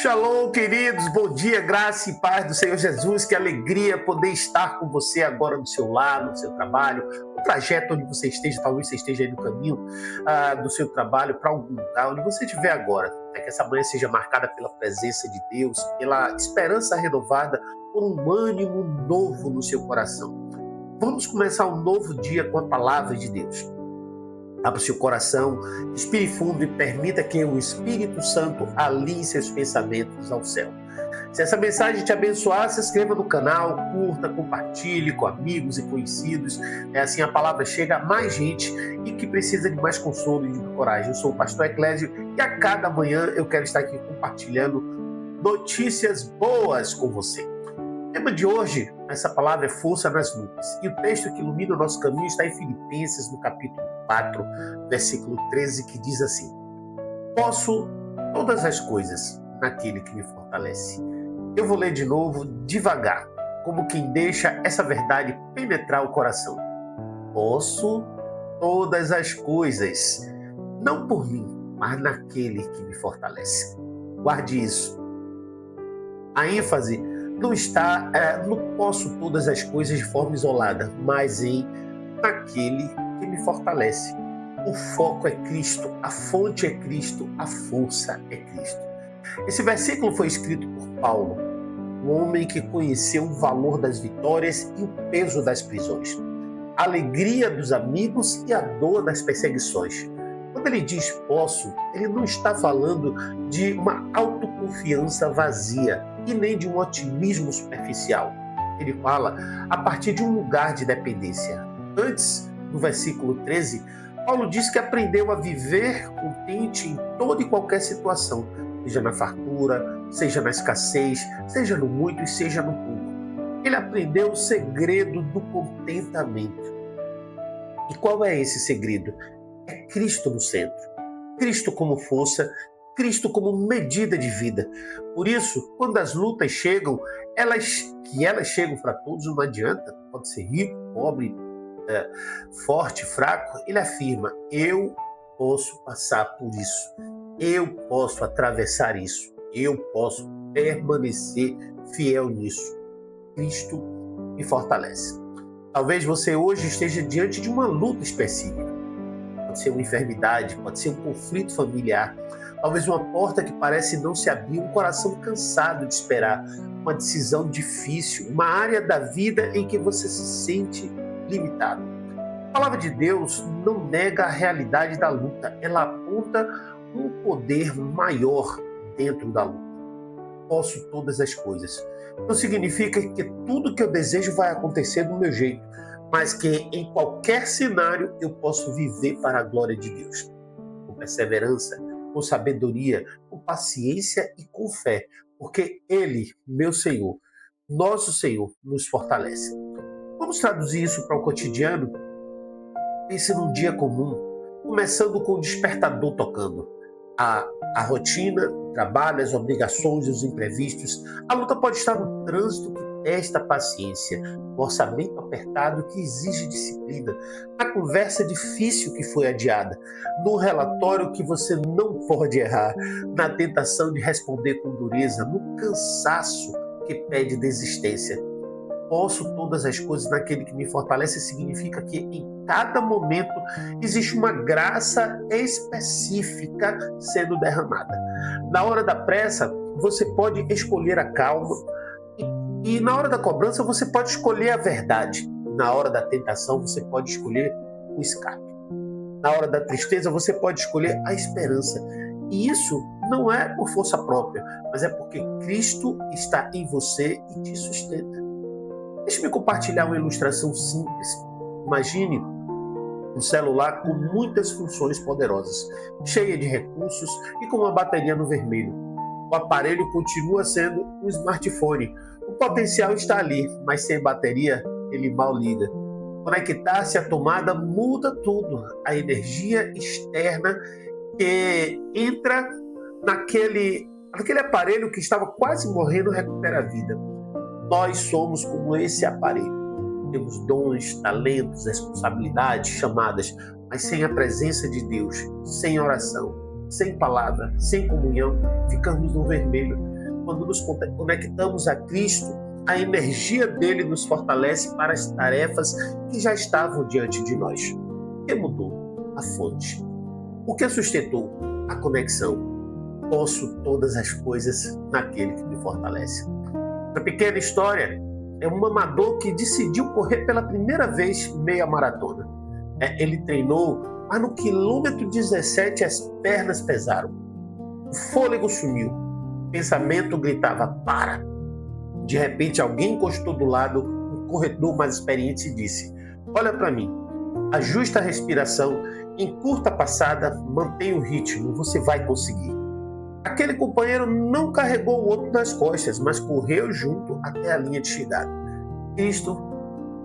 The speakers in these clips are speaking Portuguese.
Shalom, queridos, bom dia, graça e paz do Senhor Jesus, que alegria poder estar com você agora no seu lar, no seu trabalho, no trajeto onde você esteja, talvez você esteja aí no caminho do seu trabalho para algum lugar, onde você estiver agora, que essa manhã seja marcada pela presença de Deus, pela esperança renovada, por um ânimo novo no seu coração. Vamos começar um novo dia com a palavra de Deus. Abra seu coração, respire fundo e permita que o Espírito Santo alinhe seus pensamentos ao céu. Se essa mensagem te abençoar, se inscreva no canal, curta, compartilhe com amigos e conhecidos. Assim a palavra chega a mais gente e que precisa de mais consolo e de coragem. Eu sou o pastor Eclésio e a cada manhã eu quero estar aqui compartilhando notícias boas com você. O tema de hoje, essa palavra é força nas lutas. E o texto que ilumina o nosso caminho está em Filipenses, no capítulo 4, versículo 13, que diz assim: Posso todas as coisas naquele que me fortalece. Eu vou ler de novo, devagar, como quem deixa essa verdade penetrar o coração. Posso todas as coisas, não por mim, mas naquele que me fortalece. Guarde isso. A ênfase não está no posso todas as coisas de forma isolada, mas em naquele que me fortalece. O foco é Cristo, a fonte é Cristo, a força é Cristo. Esse versículo foi escrito por Paulo, um homem que conheceu o valor das vitórias e o peso das prisões, a alegria dos amigos e a dor das perseguições. Quando ele diz posso, ele não está falando de uma autoconfiança vazia e nem de um otimismo superficial. Ele fala a partir de um lugar de dependência. Antes, no versículo 13, Paulo diz que aprendeu a viver contente em toda e qualquer situação, seja na fartura, seja na escassez, seja no muito e seja no pouco. Ele aprendeu o segredo do contentamento. E qual é esse segredo? É Cristo no centro. Cristo como força, Cristo como medida de vida. Por isso, quando as lutas chegam, elas chegam para todos, não adianta. Pode ser rico, pobre, forte, fraco. Ele afirma: eu posso passar por isso. Eu posso atravessar isso. Eu posso permanecer fiel nisso. Cristo me fortalece. Talvez você hoje esteja diante de uma luta específica. Pode ser uma enfermidade, pode ser um conflito familiar, talvez uma porta que parece não se abrir, um coração cansado de esperar, uma decisão difícil, uma área da vida em que você se sente limitado. A palavra de Deus não nega a realidade da luta, ela aponta um poder maior dentro da luta. Posso todas as coisas. Não significa que tudo que eu desejo vai acontecer do meu jeito, mas que em qualquer cenário eu posso viver para a glória de Deus. Com perseverança, com sabedoria, com paciência e com fé, porque Ele, meu Senhor, nosso Senhor, nos fortalece. Vamos traduzir isso para o cotidiano? Pense num dia comum, começando com o despertador tocando. A rotina, o trabalho, as obrigações, os imprevistos. A luta pode estar no trânsito que testa a paciência, no orçamento apertado que exige disciplina, na conversa difícil que foi adiada, no relatório que você não pode errar, na tentação de responder com dureza, no cansaço que pede desistência. Posso todas as coisas naquele que me fortalece significa que em cada momento existe uma graça específica sendo derramada. Na hora da pressa, você pode escolher a calma e na hora da cobrança você pode escolher a verdade. Na hora da tentação você pode escolher o escape. Na hora da tristeza você pode escolher a esperança. E isso não é por força própria, mas é porque Cristo está em você e te sustenta. Deixe-me compartilhar uma ilustração simples. Imagine um celular com muitas funções poderosas, cheia de recursos e com uma bateria no vermelho. O aparelho continua sendo um smartphone. O potencial está ali, mas sem bateria ele mal liga. Conectar-se à tomada muda tudo. A energia externa que entra naquele aparelho que estava quase morrendo recupera a vida. Nós somos como esse aparelho. Temos dons, talentos, responsabilidades, chamadas, mas sem a presença de Deus, sem oração, sem palavra, sem comunhão, ficamos no vermelho. Quando nos conectamos a Cristo, a energia dele nos fortalece para as tarefas que já estavam diante de nós. O que mudou? A fonte. O que sustentou? A conexão. Posso todas as coisas naquele que me fortalece. A pequena história é um amador que decidiu correr pela primeira vez meia maratona. Ele treinou, mas no quilômetro 17 as pernas pesaram. O fôlego sumiu. O pensamento gritava, para! De repente alguém encostou do lado, um corredor mais experiente e disse, olha para mim, ajusta a respiração, encurta a passada, mantenha o ritmo, você vai conseguir. Aquele companheiro não carregou o outro nas costas, mas correu junto até a linha de chegada. Cristo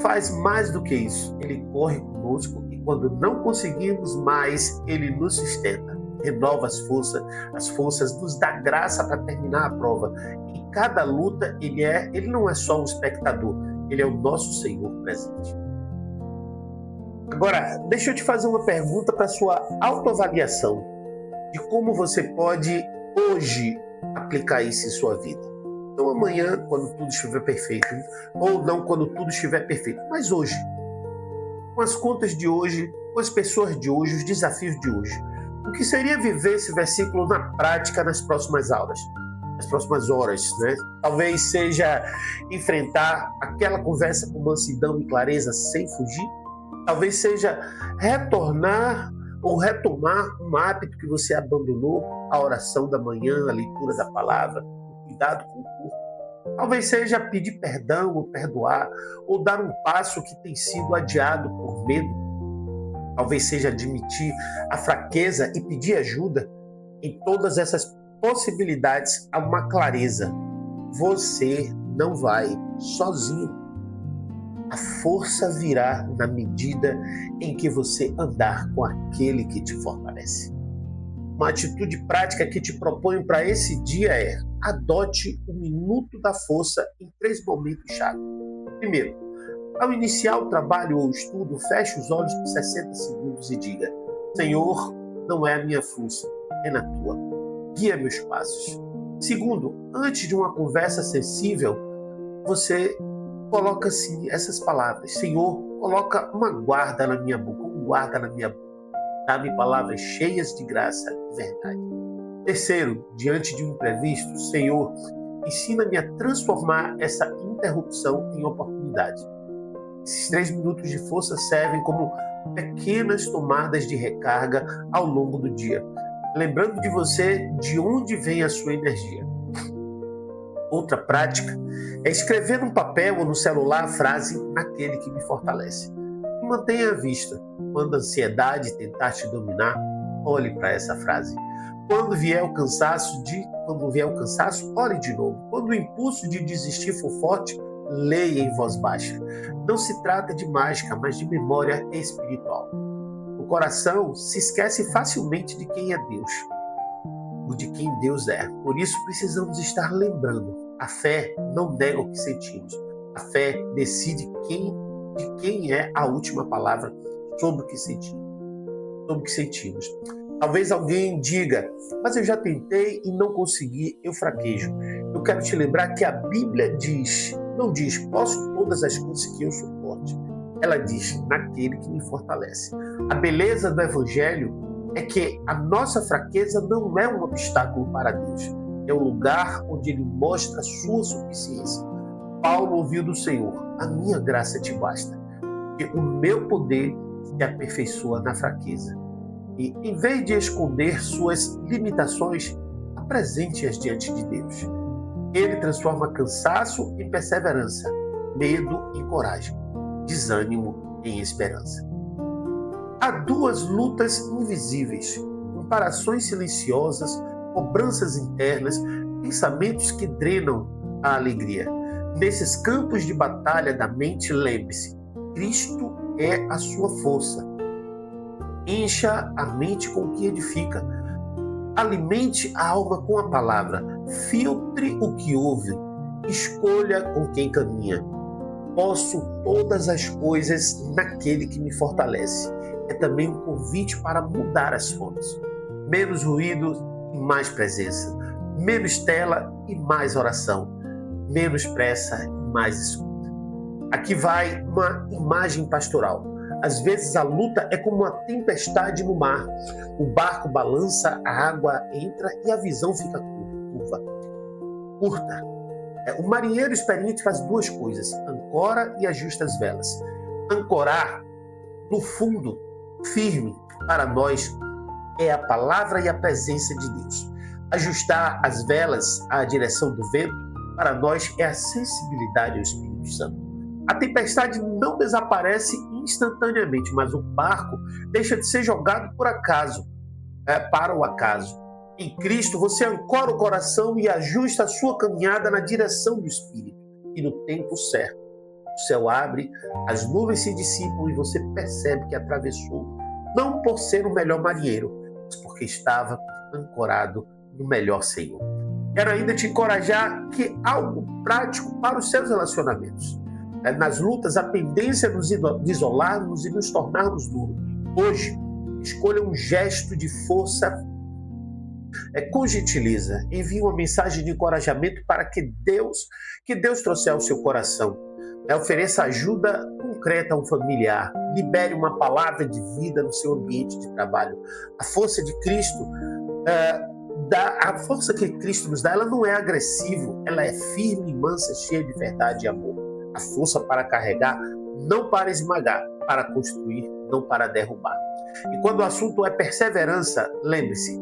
faz mais do que isso. Ele corre conosco e quando não conseguimos mais, Ele nos sustenta, renova as forças, nos dá graça para terminar a prova. Em cada luta, Ele não é só um espectador, Ele é o nosso Senhor presente. Agora, deixa eu te fazer uma pergunta para sua autoavaliação de como você pode hoje aplicar isso em sua vida. Não amanhã, quando tudo estiver perfeito, ou não quando tudo estiver perfeito, mas hoje. Com as contas de hoje, com as pessoas de hoje, os desafios de hoje. O que seria viver esse versículo na prática nas próximas aulas, nas próximas horas, né? Talvez seja enfrentar aquela conversa com mansidão e clareza sem fugir. Talvez seja retornar ou retomar um hábito que você abandonou, a oração da manhã, a leitura da palavra, o cuidado com o corpo. Talvez seja pedir perdão ou perdoar, ou dar um passo que tem sido adiado por medo. Talvez seja admitir a fraqueza e pedir ajuda. Em todas essas possibilidades há uma clareza. Você não vai sozinho. A força virá na medida em que você andar com aquele que te fortalece. Uma atitude prática que te proponho para esse dia é: adote o minuto da força em 3 momentos-chave. Primeiro, ao iniciar o trabalho ou o estudo, feche os olhos por 60 segundos e diga: Senhor, não é a minha força, é na tua. Guia meus passos. Segundo, antes de uma conversa sensível, você coloca assim essas palavras: Senhor, coloca uma guarda na minha boca, um guarda na minha boca. Dá-me palavras cheias de graça e verdade. Terceiro, diante de um imprevisto, Senhor, ensina-me a transformar essa interrupção em oportunidade. Esses 3 minutos de força servem como pequenas tomadas de recarga ao longo do dia, lembrando de você de onde vem a sua energia. Outra prática é escrever num papel ou no celular a frase naquele que me fortalece. E mantenha à vista. Quando a ansiedade tentar te dominar, olhe para essa frase. Quando vier o cansaço, olhe de novo. Quando o impulso de desistir for forte, leia em voz baixa. Não se trata de mágica, mas de memória espiritual. O coração se esquece facilmente de quem é Deus, ou de quem Deus é. Por isso precisamos estar lembrando. A fé não nega o que sentimos. A fé decide de quem é a última palavra sobre o que sentimos. Talvez alguém diga, mas eu já tentei e não consegui, eu fraquejo. Eu quero te lembrar que a Bíblia não diz, posso todas as coisas que eu suporte. Ela diz, naquele que me fortalece. A beleza do Evangelho é que a nossa fraqueza não é um obstáculo para Deus. É o lugar onde Ele mostra a sua suficiência. Paulo ouviu do Senhor, a minha graça te basta, porque o meu poder se aperfeiçoa na fraqueza. E, em vez de esconder suas limitações, apresente-as diante de Deus. Ele transforma cansaço em perseverança, medo em coragem, desânimo em esperança. Há 2 lutas invisíveis, comparações silenciosas, cobranças internas, pensamentos que drenam a alegria. Nesses campos de batalha da mente, lembre-se, Cristo é a sua força. Encha a mente com o que edifica. Alimente a alma com a palavra. Filtre o que ouve. Escolha com quem caminha. Posso todas as coisas naquele que me fortalece. É também um convite para mudar as fontes. Menos ruído e mais presença. Menos tela e mais oração. Menos pressa e mais escuta. Aqui vai uma imagem pastoral. Às vezes a luta é como uma tempestade no mar. O barco balança, a água entra e a visão fica curta. O marinheiro experiente faz duas coisas: ancora e ajusta as velas. Ancorar no fundo, firme, para nós é a palavra e a presença de Deus. Ajustar as velas à direção do vento, para nós é a sensibilidade ao Espírito Santo. A tempestade não desaparece instantaneamente, mas o barco deixa de ser jogado por acaso, para o acaso. Em Cristo, você ancora o coração e ajusta a sua caminhada na direção do Espírito. E no tempo certo, o céu abre, as nuvens se dissipam e você percebe que atravessou, não por ser o melhor marinheiro, mas porque estava ancorado no melhor Senhor. Quero ainda te encorajar que algo prático para os seus relacionamentos. Nas lutas, a tendência é nos isolarmos e nos tornarmos duros. Hoje, escolha um gesto de força com gentileza. Envie uma mensagem de encorajamento para que Deus trouxer ao seu coração. Ofereça ajuda concreta a um familiar. Libere uma palavra de vida no seu ambiente de trabalho. A força de Cristo, a força que Cristo nos dá, ela não é agressiva, ela é firme, mansa, cheia de verdade e amor. A força para carregar, não para esmagar, para construir, não para derrubar. E quando o assunto é perseverança, lembre-se,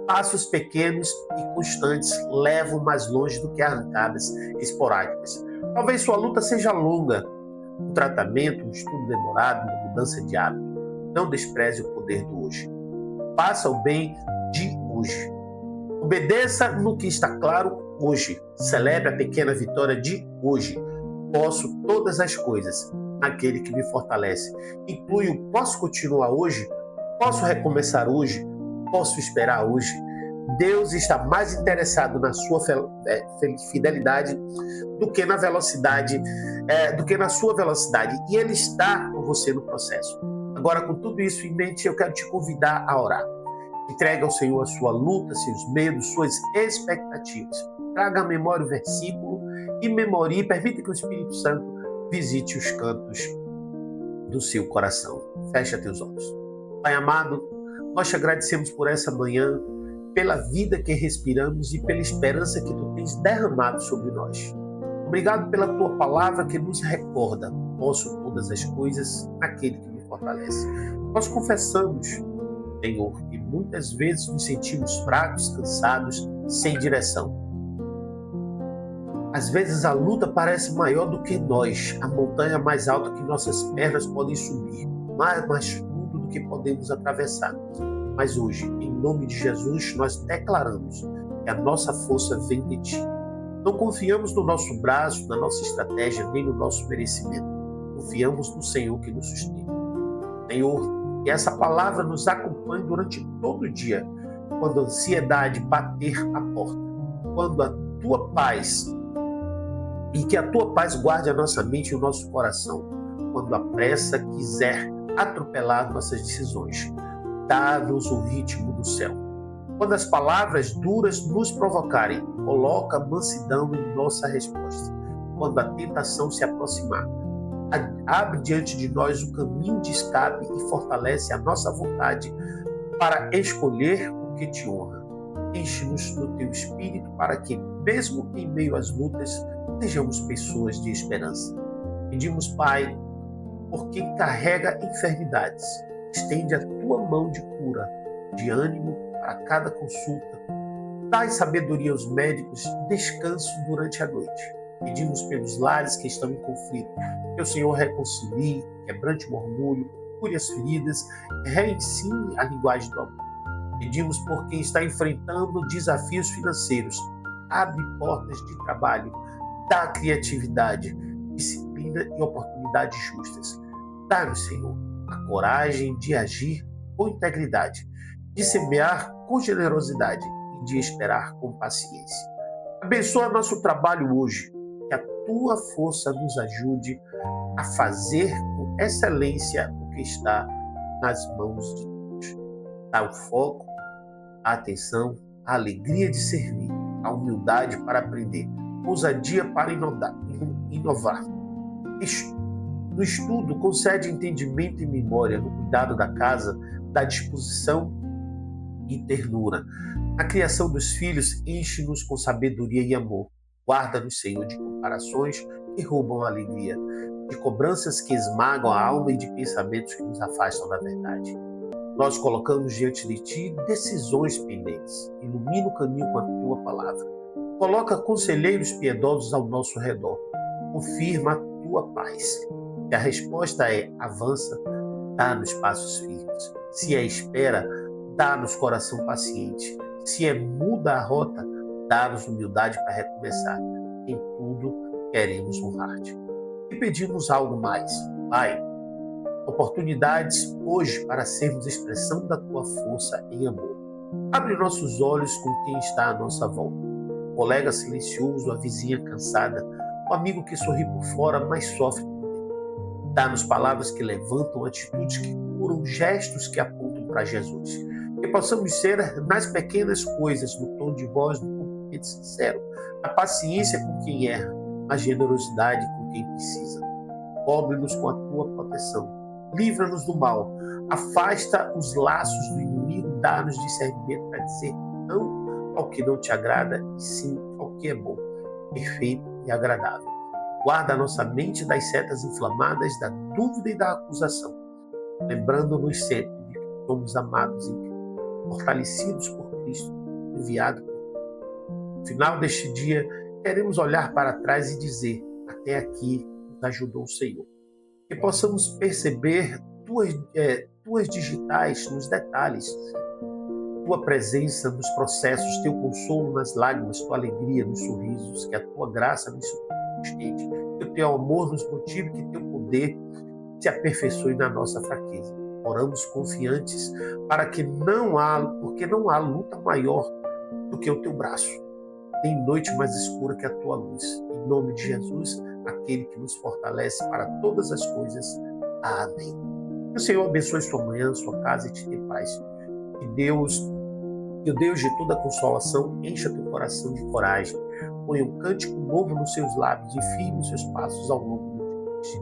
passos pequenos e constantes levam mais longe do que arrancadas esporádicas. Talvez sua luta seja longa, um tratamento, um estudo demorado, uma mudança de hábito. Não despreze o poder do hoje. Faça o bem de hoje. Obedeça no que está claro hoje. Celebre a pequena vitória de hoje. Posso todas as coisas naquele que me fortalece. Inclui o posso continuar hoje, posso recomeçar hoje, posso esperar hoje. Deus está mais interessado na sua fidelidade do que na velocidade, do que na sua velocidade. E Ele está com você no processo. Agora, com tudo isso em mente, eu quero te convidar a orar. Entregue ao Senhor a sua luta, seus medos, suas expectativas. Traga à memória o versículo e memorie, permita que o Espírito Santo visite os cantos do seu coração. Fecha teus olhos. Pai amado, nós te agradecemos por essa manhã, pela vida que respiramos e pela esperança que tu tens derramado sobre nós. Obrigado pela tua palavra que nos recorda: posso todas as coisas naquele que me fortalece. Nós confessamos, Senhor, que muitas vezes nos sentimos fracos, cansados, sem direção. Às vezes a luta parece maior do que nós, a montanha mais alta que nossas pernas podem subir, mais fundo do que podemos atravessar. Mas hoje, em nome de Jesus, nós declaramos que a nossa força vem de Ti. Não confiamos no nosso braço, na nossa estratégia, nem no nosso merecimento. Confiamos no Senhor que nos sustenta. Senhor, que essa palavra nos acompanhe durante todo o dia, quando a ansiedade bater a porta, quando a Tua paz, e que a Tua paz guarde a nossa mente e o nosso coração, quando a pressa quiser atropelar nossas decisões. Dá-nos o ritmo do céu. Quando as palavras duras nos provocarem, coloca mansidão em nossa resposta. Quando a tentação se aproximar, abre diante de nós o caminho de escape e fortalece a nossa vontade para escolher o que te honra. Enche-nos do teu espírito para que, mesmo em meio às lutas, sejamos pessoas de esperança. Pedimos, Pai, por quem carrega enfermidades, estende a tua mão de cura, de ânimo para cada consulta. Dai sabedoria aos médicos, descanso durante a noite. Pedimos pelos lares que estão em conflito, que o Senhor reconcilie, quebrante o orgulho, cure as feridas, reensine a linguagem do amor. Pedimos por quem está enfrentando desafios financeiros, abre portas de trabalho, dá criatividade, disciplina e oportunidades justas. Dá-nos, Senhor, a coragem de agir com integridade, de semear com generosidade e de esperar com paciência. Abençoa nosso trabalho hoje, que a Tua força nos ajude a fazer com excelência o que está nas mãos de Deus. Dá o foco, a atenção, a alegria de servir, a humildade para aprender, ousadia para inovar. No estudo, concede entendimento e memória, no cuidado da casa, da disposição e ternura. Na criação dos filhos, enche-nos com sabedoria e amor. Guarda-nos, Senhor, de comparações que roubam a alegria, de cobranças que esmagam a alma e de pensamentos que nos afastam da verdade. Nós colocamos diante de Ti decisões pendentes. Ilumina o caminho com a Tua palavra. Coloca conselheiros piedosos ao nosso redor. Confirma a Tua paz. Se a resposta é avança, dá-nos passos firmes. Se é espera, dá-nos coração paciente. Se é muda a rota, dá-nos humildade para recomeçar. Em tudo, queremos honrar-te. E pedimos algo mais. Pai, oportunidades hoje para sermos expressão da Tua força em amor. Abre nossos olhos com quem está à nossa volta. O colega silencioso, a vizinha cansada, o amigo que sorri por fora, mas sofre por dentro. Dá-nos palavras que levantam, atitudes que curam, gestos que apontam para Jesus. Que possamos ser nas pequenas coisas, no tom de voz, no cumprimento sincero, na paciência com quem erra, na generosidade com quem precisa. Cobre-nos com a Tua proteção. Livra-nos do mal. Afasta os laços do inimigo. Dá-nos discernimento para dizer não ao que não te agrada e sim ao que é bom, perfeito e agradável. Guarda a nossa mente das setas inflamadas, da dúvida e da acusação, lembrando-nos sempre de que somos amados em Cristo, fortalecidos por Cristo, enviados por Cristo. No final deste dia, queremos olhar para trás e dizer: até aqui nos ajudou o Senhor. Que possamos perceber tuas digitais nos detalhes, Tua presença nos processos, Teu consolo nas lágrimas, Tua alegria nos sorrisos, que a Tua graça nos sustente, que o Teu amor nos motive, que Teu poder se aperfeiçoe na nossa fraqueza. Oramos confiantes porque não há luta maior do que o Teu braço. Tem noite mais escura que a Tua luz. Em nome de Jesus, aquele que nos fortalece para todas as coisas. Amém. Que o Senhor abençoe sua manhã, sua casa e te dê paz. Que o Deus de toda consolação encha teu coração de coragem. Ponha um cântico novo nos seus lábios e firme os seus passos ao longo do dia.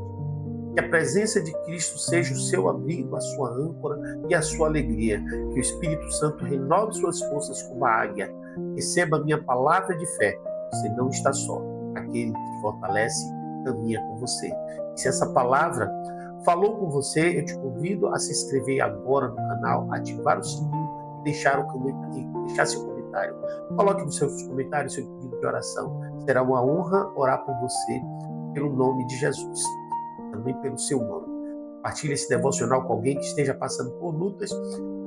Que a presença de Cristo seja o seu abrigo, a sua âncora e a sua alegria. Que o Espírito Santo renove suas forças como a águia. Receba a minha palavra de fé. Você não está só. Aquele que te fortalece caminha com você. E se essa palavra falou com você, eu te convido a se inscrever agora no canal, ativar o sininho e deixar seu comentário. Coloque nos seus comentários seu pedido de oração. Será uma honra orar por você pelo nome de Jesus, também pelo seu nome. Compartilhe esse devocional com alguém que esteja passando por lutas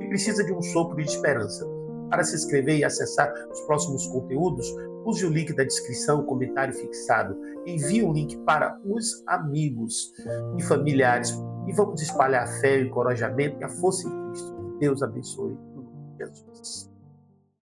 e precisa de um sopro de esperança. Para se inscrever e acessar os próximos conteúdos, use o link da descrição, comentário fixado. Envie o link para os amigos e familiares e vamos espalhar a fé, o encorajamento e a força em Cristo. Deus abençoe. Em nome de Jesus.